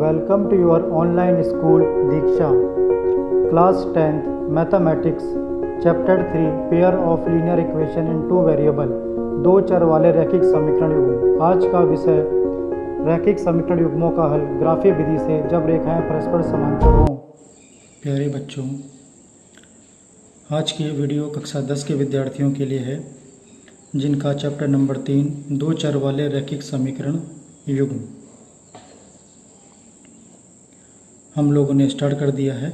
Welcome to your online school Diksha. Class 10th Mathematics Chapter 3 Pair of Linear Equation in Two Variable दो चर वाले रैखिक समीकरण युग्म। आज का विषय रैखिक समीकरण युग्मों का हल ग्राफीय विधि से जब रेखाएं परस्पर समांतर हों। प्यारे बच्चों, आज की ये वीडियो कक्षा 10 के विद्यार्थियों के लिए है जिनका चैप्टर नंबर 3 दो चर वाले रैखिक समीकरण युग्म हम लोगों ने स्टार्ट कर दिया है।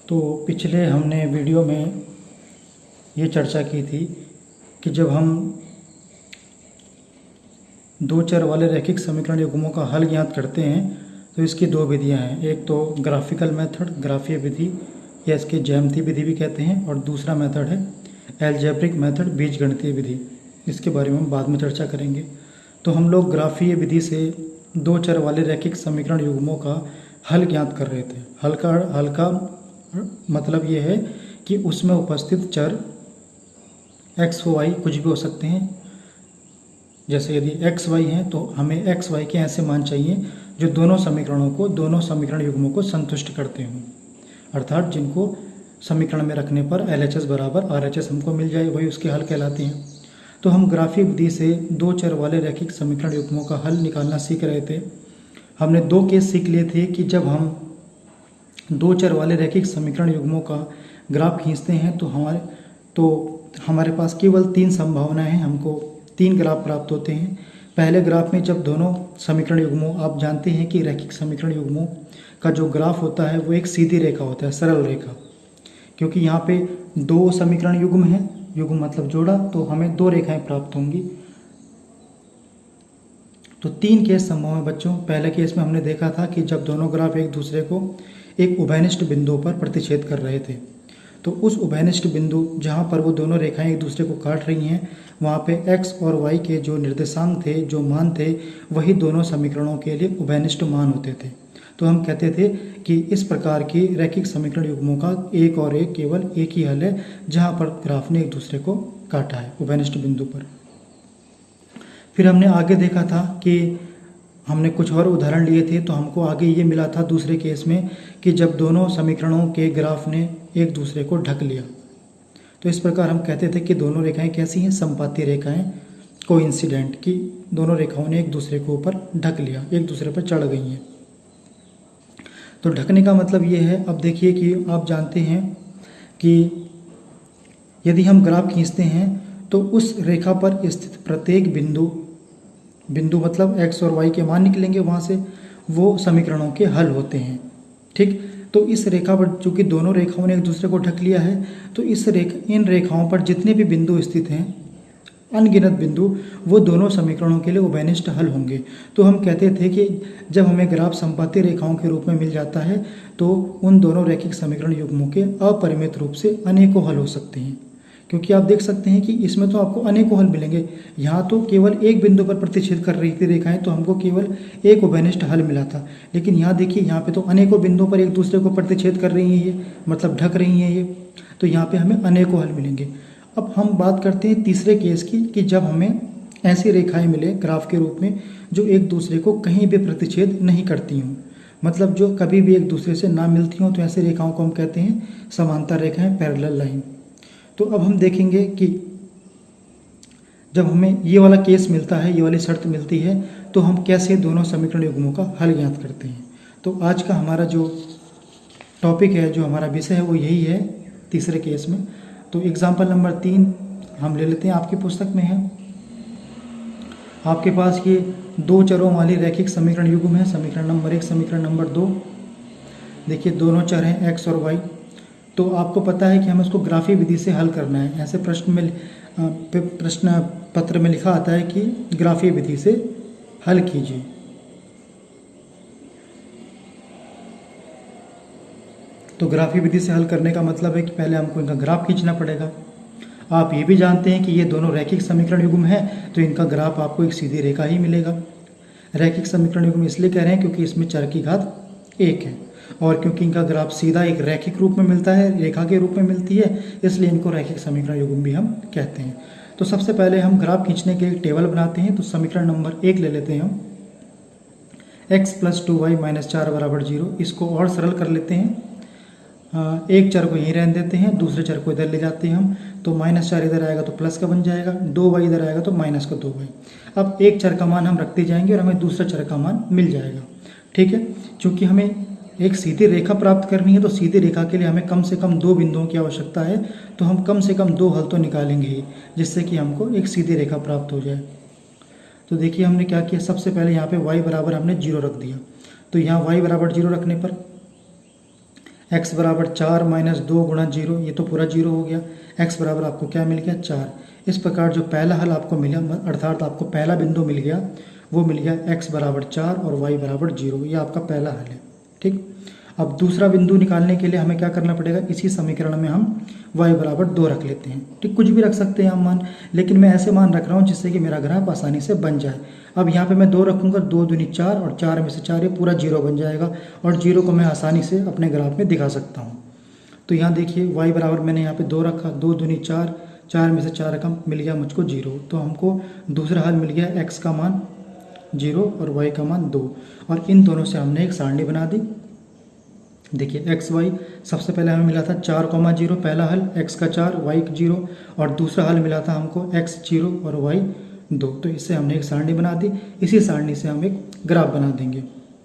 तो पिछले हमने वीडियो में ये चर्चा की थी कि जब हम दो चर वाले रैखिक समीकरण युग्मों का हल ज्ञात करते हैं तो इसकी दो विधियां हैं। एक तो ग्राफिकल मेथड ग्राफीय विधि या इसके ज्यामितीय विधि भी कहते हैं, और दूसरा मेथड है एल्जेब्रिक मेथड बीजगणितीय विधि। इसके बारे में हम बाद में चर्चा करेंगे। तो हम लोग ग्राफीय विधि से दो चर वाले रैखिक समीकरण युग्मों का हल ज्ञात कर रहे थे। हल का मतलब ये है कि उसमें उपस्थित चर एक्स वाई कुछ भी हो सकते हैं। जैसे यदि एक्स वाई हैं तो हमें एक्स वाई के ऐसे मान चाहिए जो दोनों समीकरण युग्मों को संतुष्ट करते हों, अर्थात जिनको समीकरण में रखने पर LHS बराबर RHS हमको मिल जाए, वही उसके हल कहलाते हैं। तो हम ग्राफीय विधि से दो चर वाले रैखिक समीकरण युग्मों का हल निकालना सीख रहे थे। हमने दो केस सीख लिए थे कि जब हम दो चर वाले रैखिक समीकरण युग्मों का ग्राफ खींचते हैं तो हमारे पास केवल तीन संभावनाएं हैं, हमको तीन ग्राफ प्राप्त होते हैं। पहले ग्राफ में जब दोनों समीकरण युग्मों, आप जानते हैं कि रैखिक समीकरण युग्मों का जो ग्राफ होता है वो एक सीधी रेखा होता है, सरल रेखा। क्योंकि यहाँ पे दो समीकरण युग्म हैं, युग्म मतलब जोड़ा, तो हमें दो रेखाएं प्राप्त होंगी। तो तीन केस संभव है बच्चों। पहले केस में हमने देखा था कि जब दोनों ग्राफ एक दूसरे को एक उभयनिष्ठ बिंदु पर प्रतिच्छेद कर रहे थे, तो उस उभयनिष्ठ बिंदु जहाँ पर वो दोनों रेखाएं एक दूसरे को काट रही हैं, वहाँ पे x और y के जो निर्देशांक थे, जो मान थे, वही दोनों समीकरणों के लिए उभयनिष्ठ मान होते थे। तो हम कहते थे कि इस प्रकार की रैखिक समीकरण युग्मों का एक और एक केवल एक ही हल है जहाँ पर ग्राफ ने एक दूसरे को काटा है उभयनिष्ठ बिंदु पर। फिर हमने आगे देखा था कि हमने कुछ और उदाहरण लिए थे, तो हमको आगे ये मिला था दूसरे केस में कि जब दोनों समीकरणों के ग्राफ ने एक दूसरे को ढक लिया, तो इस प्रकार हम कहते थे कि दोनों रेखाएं कैसी हैं, समपाती रेखाएं, कोइंसिडेंट, कि दोनों रेखाओं ने एक दूसरे को ऊपर ढक लिया, एक दूसरे पर चढ़ गई हैं। तो ढकने का मतलब ये है, अब देखिए कि आप जानते हैं कि यदि हम ग्राफ खींचते हैं तो उस रेखा पर स्थित प्रत्येक बिंदु मतलब x और y के मान निकलेंगे, वहाँ से वो समीकरणों के हल होते हैं। ठीक, तो इस रेखा पर चूंकि दोनों रेखाओं ने एक दूसरे को ढक लिया है, तो इन रेखाओं पर जितने भी बिंदु स्थित हैं, अनगिनत बिंदु, वो दोनों समीकरणों के लिए उभयनिष्ठ हल होंगे। तो हम कहते थे कि जब हमें ग्राफ समपाती रेखाओं के रूप में मिल जाता है तो उन दोनों रैखिक समीकरण युग्मों के अपरिमित रूप से अनेकों हल हो सकते हैं। क्योंकि आप देख सकते हैं कि इसमें तो आपको अनेकों हल मिलेंगे। यहाँ तो केवल एक बिंदु पर प्रतिच्छेद कर रही थी रेखाएं, तो हमको केवल एक उभयनिष्ठ हल मिला था। लेकिन यहाँ देखिए, यहाँ पे तो अनेकों बिंदुओं पर एक दूसरे को प्रतिच्छेद कर रही हैं, ये मतलब ढक रही हैं ये, तो यहाँ पे हमें अनेकों हल मिलेंगे। अब हम बात करते हैं तीसरे केस की कि जब हमें ऐसी रेखाएं मिले ग्राफ के रूप में जो एक दूसरे को कहीं भी प्रतिच्छेद नहीं करती हों, मतलब जो कभी भी एक दूसरे से ना मिलती हों, तो ऐसी रेखाओं को हम कहते हैं समांतर रेखाएं, पैरेलल लाइन। तो अब हम देखेंगे कि जब हमें ये वाला केस मिलता है, ये वाली शर्त मिलती है, तो हम कैसे दोनों समीकरण युग्मों का हल ज्ञात करते हैं। तो आज का हमारा जो टॉपिक है, जो हमारा विषय है, वो यही है तीसरे केस में। तो एग्जाम्पल नंबर 3 हम ले लेते हैं, आपकी पुस्तक में है। आपके पास ये दो चरों वाली रैखिक समीकरण युग्म है, समीकरण नंबर 1, समीकरण नंबर 2। देखिए दोनों चर हैं x और y। तो आपको पता है कि हमें उसको ग्राफीय विधि से हल करना है। ऐसे प्रश्न पत्र में लिखा आता है कि ग्राफीय विधि से हल कीजिए। तो ग्राफीय विधि से हल करने का मतलब है कि पहले हमको इनका ग्राफ खींचना पड़ेगा। आप ये भी जानते हैं कि ये दोनों रैखिक समीकरण युग्म है, तो इनका ग्राफ आपको एक सीधी रेखा ही मिलेगा। रैखिक समीकरण युग्म इसलिए कह रहे हैं क्योंकि इसमें चर की घात 1 है, और क्योंकि इनका ग्राफ सीधा एक रैखिक रूप में मिलता है, रेखा के रूप में मिलती है, इसलिए इनको रैखिक समीकरण युग्म भी हम कहते हैं। तो सबसे पहले हम ग्राफ खींचने के लिए टेबल बनाते हैं। तो समीकरण नंबर 1 ले लेते हैं हम। x प्लस 2y माइनस 4 बराबर 0। इसको और सरल कर लेते हैं, एक चर को यहीं रहने देते हैं, दूसरे चर को इधर ले जाते हैं हम, तो -4 इधर आएगा तो प्लस का बन जाएगा, 2y इधर आएगा तो माइनस का 2y। अब एक चर का मान हम रखते जाएंगे और हमें दूसरा चर का मान मिल जाएगा। ठीक है, चूँकि हमें एक सीधी रेखा प्राप्त करनी है तो सीधी रेखा के लिए हमें कम से कम 2 बिंदुओं की आवश्यकता है, तो हम कम से कम 2 हल तो निकालेंगे ही, जिससे कि हमको एक सीधी रेखा प्राप्त हो जाए। तो देखिए हमने क्या किया, सबसे पहले यहाँ पे y बराबर हमने 0 रख दिया, तो यहाँ y बराबर 0 रखने पर x बराबर 4 माइनस 2 गुणा 0, ये तो पूरा 0 हो गया। x बराबर आपको क्या मिल गया, 4। इस प्रकार जो पहला हल आपको मिला, अर्थात आपको पहला बिंदु मिल गया, वो मिल गया x बराबर 4 और y बराबर 0, ये आपका पहला हल है। ठीक, अब दूसरा बिंदु निकालने के लिए हमें क्या करना पड़ेगा, इसी समीकरण में हम y बराबर 2 रख लेते हैं। ठीक, कुछ भी रख सकते हैं हम मान, लेकिन मैं ऐसे मान रख रहा हूँ जिससे कि मेरा ग्राफ आसानी से बन जाए। अब यहाँ पे मैं 2 रखूँगा, 2 दूनी 4 और 4 में से 4 ये पूरा 0 बन जाएगा, और 0 को मैं आसानी से अपने ग्राफ में दिखा सकता हूँ। तो यहाँ देखिए y बराबर मैंने यहाँ पे 2 रखा, 2 दूनी 4, 4 में से 4 का मिल गया मुझको 0, तो हमको दूसरा हल मिल गया x का मान 0 और y का मान 2, और इन दोनों से हमने एक सारणी बना दी। देखिए एक्स वाई सबसे पहले हमें मिला था 4,0 पहला हल, x का 4 y 0, और दूसरा हल मिला था हमको x 0 और y 2। तो इससे हमने एक सारणी बना दी, इसी सारणी से हम एक ग्राफ बना देंगे।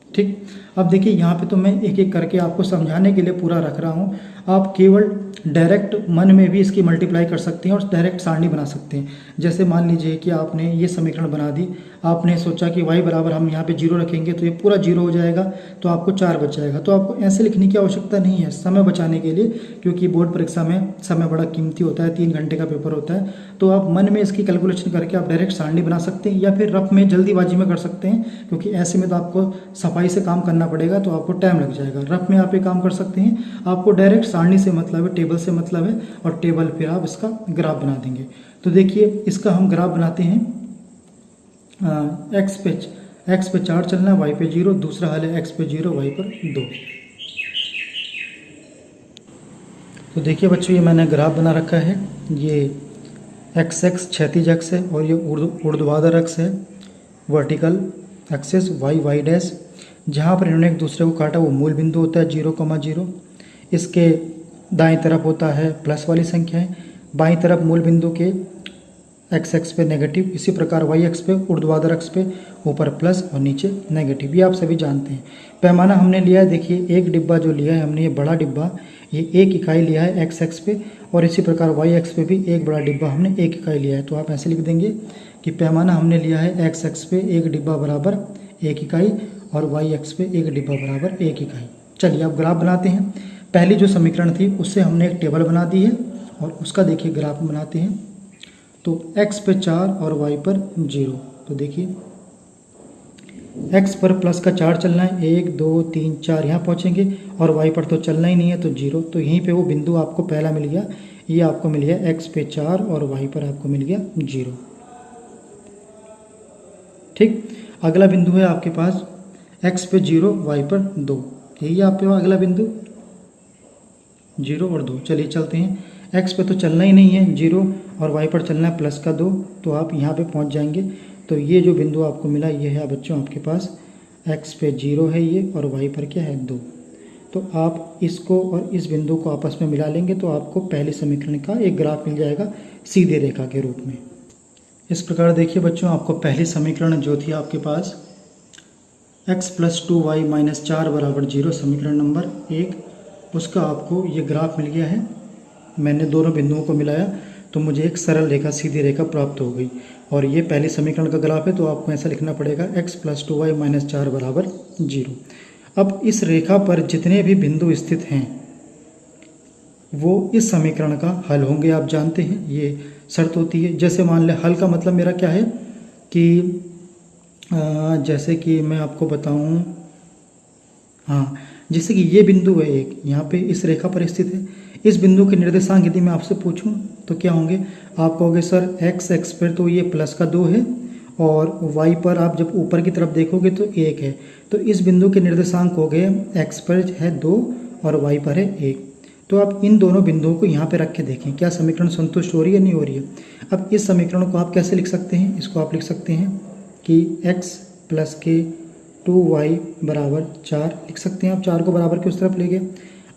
ठीक, अब देखिए यहाँ पे तो मैं एक एक करके आपको समझाने के लिए पूरा रख रहा हूँ, आप केवल डायरेक्ट मन में भी इसकी मल्टीप्लाई कर सकते हैं और डायरेक्ट सारणी बना सकते हैं। जैसे मान लीजिए कि आपने ये समीकरण बना दी, आपने सोचा कि y बराबर हम यहाँ पे 0 रखेंगे तो ये पूरा 0 हो जाएगा, तो आपको 4 बच जाएगा। तो आपको ऐसे लिखने की आवश्यकता नहीं है समय बचाने के लिए, क्योंकि बोर्ड परीक्षा में समय बड़ा कीमती होता है, 3 घंटे का पेपर होता है। तो आप मन में इसकी कैलकुलेशन करके आप डायरेक्ट सारणी बना सकते हैं, या फिर रफ में जल्दीबाजी में कर सकते हैं, क्योंकि ऐसे में तो आपको सफाई से काम करना पड़ेगा, तो आपको टाइम लग जाएगा। रफ में आप ये काम कर सकते हैं, आपको डायरेक्ट सारणी से मतलब है, टेबल से मतलब है, और टेबल फिर आप इसका ग्राफ बना देंगे। तो देखिए इसका हम ग्राफ बनाते हैं, x पे 4 चलना है, y पे 0, दूसरा हल है x पे 0 y पर 2। तो देखिए बच्चों ये मैंने ग्राफ बना रखा है, ये x क्षैतिज अक्ष है और ये ऊर्ध्वाधर अक्ष है, वर्टिकल एक्सिस y डैश। जहाँ पर इन्होंने एक दूसरे को काटा वो मूल बिंदु होता है 0,0। इसके दाईं तरफ होता है प्लस वाली संख्याएं, बाईं तरफ मूल बिंदु के x पे नेगेटिव, इसी प्रकार y पे ऊर्ध्वाधर अक्ष पे ऊपर प्लस और नीचे नेगेटिव, ये आप सभी जानते हैं। पैमाना हमने लिया है, देखिए एक डिब्बा जो लिया है हमने, ये बड़ा डिब्बा, ये 1 इकाई लिया है x पे, और इसी प्रकार y पे भी एक बड़ा डिब्बा हमने 1 इकाई लिया है। तो आप ऐसे लिख देंगे कि पैमाना हमने लिया है x पे 1 डिब्बा बराबर 1 इकाई और y पे 1 डिब्बा बराबर 1 इकाई। चलिए अब ग्राफ बनाते हैं। पहली जो समीकरण थी उससे हमने एक टेबल बना दी है और उसका देखिए ग्राफ बनाते हैं। तो x पे 4 और y पर 0, तो देखिए x पर प्लस का 4 चलना है, 1 2 3 4 यहाँ पहुँचेंगे, और y पर तो चलना ही नहीं है तो 0। तो यहीं पे वो बिंदु आपको पहला मिल गया, ये आपको मिल गया x पे 4 और y पर आपको मिल गया 0। ठीक, अगला बिंदु है आपके पास x पे 0 y पर 2, यही आपके पास अगला बिंदु 0 और 2। चलिए चलते हैं, x पे तो चलना ही नहीं है 0 और y पर चलना है प्लस का 2, तो आप यहाँ पे पहुँच जाएंगे। तो ये जो बिंदु आपको मिला ये है बच्चों आपके पास x पे 0 है ये, और y पर क्या है 2। तो आप इसको और इस बिंदु को आपस में मिला लेंगे तो आपको पहले समीकरण का एक ग्राफ मिल जाएगा सीधे रेखा के रूप में। इस प्रकार देखिए बच्चों, आपको पहली समीकरण जो थी आपके पास x प्लस 2y माइनस 4 बराबर 0, समीकरण नंबर 1, उसका आपको ये ग्राफ मिल गया है। मैंने दोनों बिंदुओं को मिलाया तो मुझे एक सरल रेखा, सीधी रेखा प्राप्त हो गई, और ये पहले समीकरण का ग्राफ है। तो आपको ऐसा लिखना पड़ेगा x प्लस 2y माइनस 4 बराबर 0। अब इस रेखा पर जितने भी बिंदु स्थित हैं वो इस समीकरण का हल होंगे, आप जानते हैं ये शर्त होती है। जैसे मान लें, हल का मतलब मेरा क्या है कि जैसे कि मैं आपको बताऊं, हाँ, जैसे कि ये बिंदु है एक, यहाँ पे इस रेखा पर स्थित है, इस बिंदु के निर्देशांक यदि मैं आपसे पूछूं तो क्या होंगे, आप कहोगे सर x पर तो ये प्लस का 2 है, और y पर आप जब ऊपर की तरफ देखोगे तो 1 है। तो इस बिंदु के निर्देशांक हो गए, x पर है 2 और y पर है 1। तो आप इन दोनों बिंदुओं को यहाँ पे रख के देखें क्या समीकरण संतुष्ट हो रही है, नहीं हो रही है। अब इस समीकरण को आप कैसे लिख सकते हैं, इसको आप लिख सकते हैं कि x प्लस के 2y बराबर 4 लिख सकते हैं आप, 4 को बराबर के उस तरफ ले गए।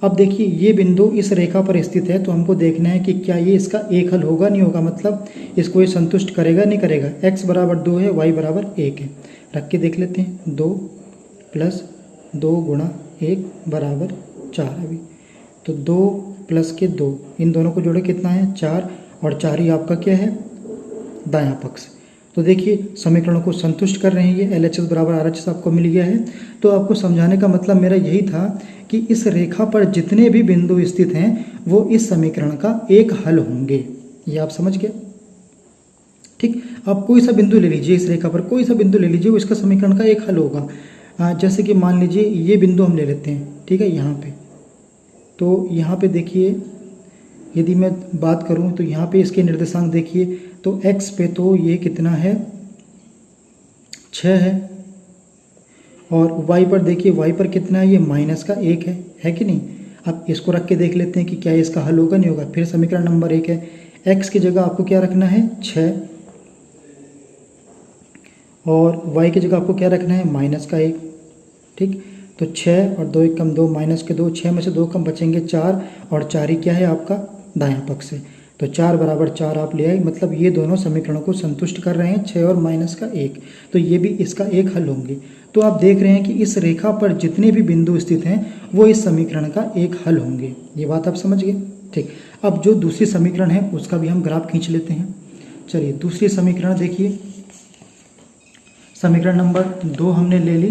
अब देखिए ये बिंदु इस रेखा पर स्थित है, तो हमको देखना है कि क्या ये इसका एक हल होगा नहीं होगा, मतलब इसको ये संतुष्ट करेगा नहीं करेगा। x बराबर 2 है, y बराबर 1 है, रख के देख लेते हैं। 2 + 2 × 1 बराबर 4। अभी तो 2 + के 2, इन दोनों को जोड़े कितना है 4, और 4 ही आपका क्या है दायां पक्ष। तो देखिए समीकरणों को संतुष्ट कर रहे हैं ये, LHS बराबर RHS आपको मिल गया है। तो आपको समझाने का मतलब मेरा यही था कि इस रेखा पर जितने भी बिंदु स्थित हैं वो इस समीकरण का एक हल होंगे। ये आप समझ गए, ठीक। आप कोई सा बिंदु ले लीजिए, इस रेखा पर कोई सा बिंदु ले लीजिए, वो इसका समीकरण का एक हल होगा। जैसे कि मान लीजिए ये बिंदु हम ले लेते हैं, ठीक है, यहाँ पे। तो यहाँ पे देखिए यदि मैं बात करूँ तो यहाँ पे इसके निर्देशांक देखिए, तो x पे तो ये कितना है 6 है, और y पर देखिए y पर कितना है, ये -1 है कि नहीं। अब इसको रख के देख लेते हैं कि क्या इसका हल होगा नहीं होगा। फिर समीकरण नंबर 1 है, x की जगह आपको क्या रखना है 6, और y की जगह आपको क्या रखना है -1, ठीक। तो 6 और 2 = 2, -2, 6 में से 2 कम बचेंगे 4, और 4 ही क्या है आपका दायां पक्ष है। तो 4 बराबर 4 आप ले आए, मतलब ये दोनों समीकरणों को संतुष्ट कर रहे हैं, 6 और -1, तो ये भी इसका एक हल होंगे। तो आप देख रहे हैं कि इस रेखा पर जितने भी बिंदु स्थित हैं वो इस समीकरण का एक हल होंगे। ये बात आप समझ गए, ठीक। अब जो दूसरी समीकरण है उसका भी हम ग्राफ खींच लेते हैं। चलिए दूसरी समीकरण देखिए, समीकरण नंबर 2 हमने ले ली।